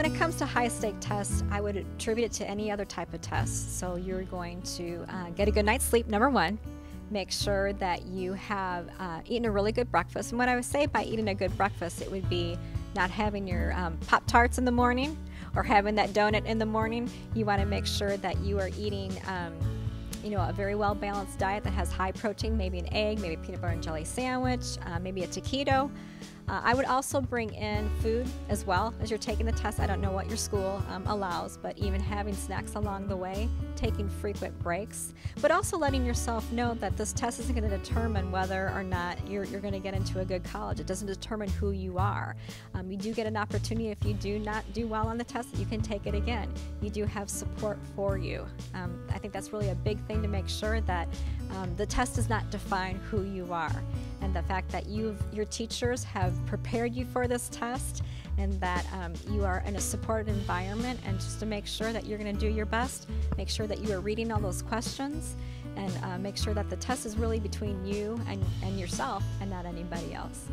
When it comes to high-stake tests, I would attribute it to any other type of test. So you're going to get a good night's sleep, number one. Make sure that you have eaten a really good breakfast. And what I would say by eating a good breakfast, it would be not having your Pop-Tarts in the morning or having that donut in the morning. You want to make sure that you are eating a very well-balanced diet that has high protein, maybe an egg, maybe a peanut butter and jelly sandwich, maybe a taquito. I would also bring in food as well as you're taking the test. I don't know what your school allows, but even having snacks along the way, taking frequent breaks, but also letting yourself know that this test isn't going to determine whether or not you're going to get into a good college. It doesn't determine who you are. You do get an opportunity if you do not do well on the test, that you can take it again. You do have support for you. I think that's really a big thing to make sure that the test does not define who you are. And the fact that your teachers have prepared you for this test, and that you are in a supported environment, and just to make sure that you're going to do your best, make sure that you are reading all those questions, and make sure that the test is really between you and yourself and not anybody else.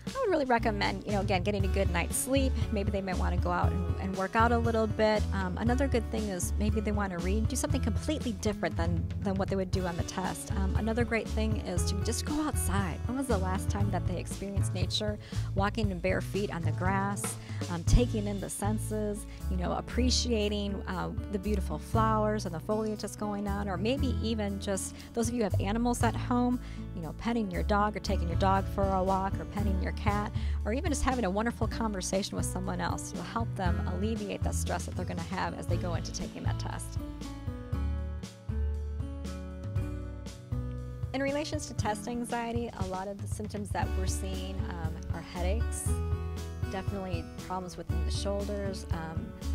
I would really recommend, again, getting a good night's sleep. Maybe they might want to go out and work out a little bit. Another good thing is maybe they want to read, do something completely different than what they would do on the test. Another great thing is to just go outside. When was the last time that they experienced nature, walking in bare feet on the grass, taking in the senses, appreciating the beautiful flowers and the foliage that's going on, or maybe even just those of you who have animals at home, petting your dog or taking your dog for a walk or petting your cat, or even just having a wonderful conversation with someone else will help them alleviate the stress that they're going to have as they go into taking that test. In relations to test anxiety, a lot of the symptoms that we're seeing are headaches, definitely problems within the shoulders,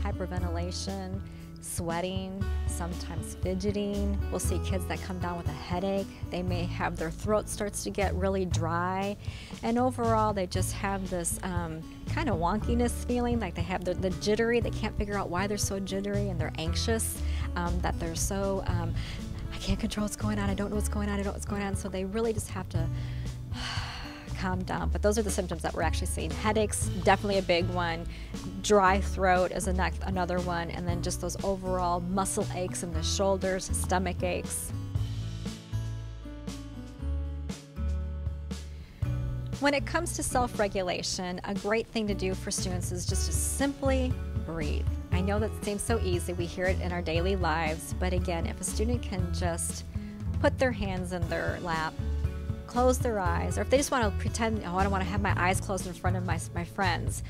hyperventilation, sweating, sometimes fidgeting. We'll see kids that come down with a headache. They may have their throat starts to get really dry, and overall they just have this kind of wonkiness feeling, like they have the jittery. They can't figure out why they're so jittery, and they're anxious, that they're so I can't control what's going on, I don't know what's going on, I don't know what's going on. So they really just have to calm down. But those are the symptoms that we're actually seeing. Headaches, definitely a big one. Dry throat is another one. And then just those overall muscle aches in the shoulders, stomach aches. When it comes to self-regulation, a great thing to do for students is just to simply breathe. I know that seems so easy. We hear it in our daily lives. But again, if a student can just put their hands in their lap, close their eyes, or if they just want to pretend, I don't want to have my eyes closed in front of my friends,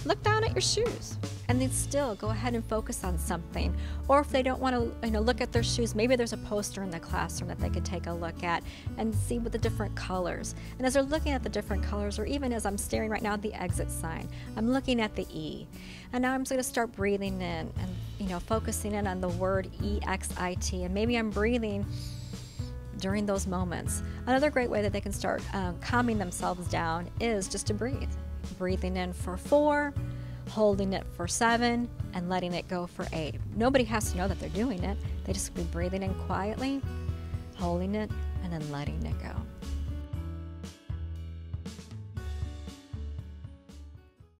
look down at your shoes and then still go ahead and focus on something. Or if they don't want to look at their shoes, maybe there's a poster in the classroom that they could take a look at and see with the different colors. And as they're looking at the different colors, or even as I'm staring right now at the exit sign, I'm looking at the E. And now I'm just going to start breathing in and focusing in on the word EXIT, and maybe I'm breathing during those moments. Another great way that they can start calming themselves down is just to breathe. Breathing in for 4, holding it for 7, and letting it go for 8. Nobody has to know that they're doing it. They just be breathing in quietly, holding it, and then letting it go.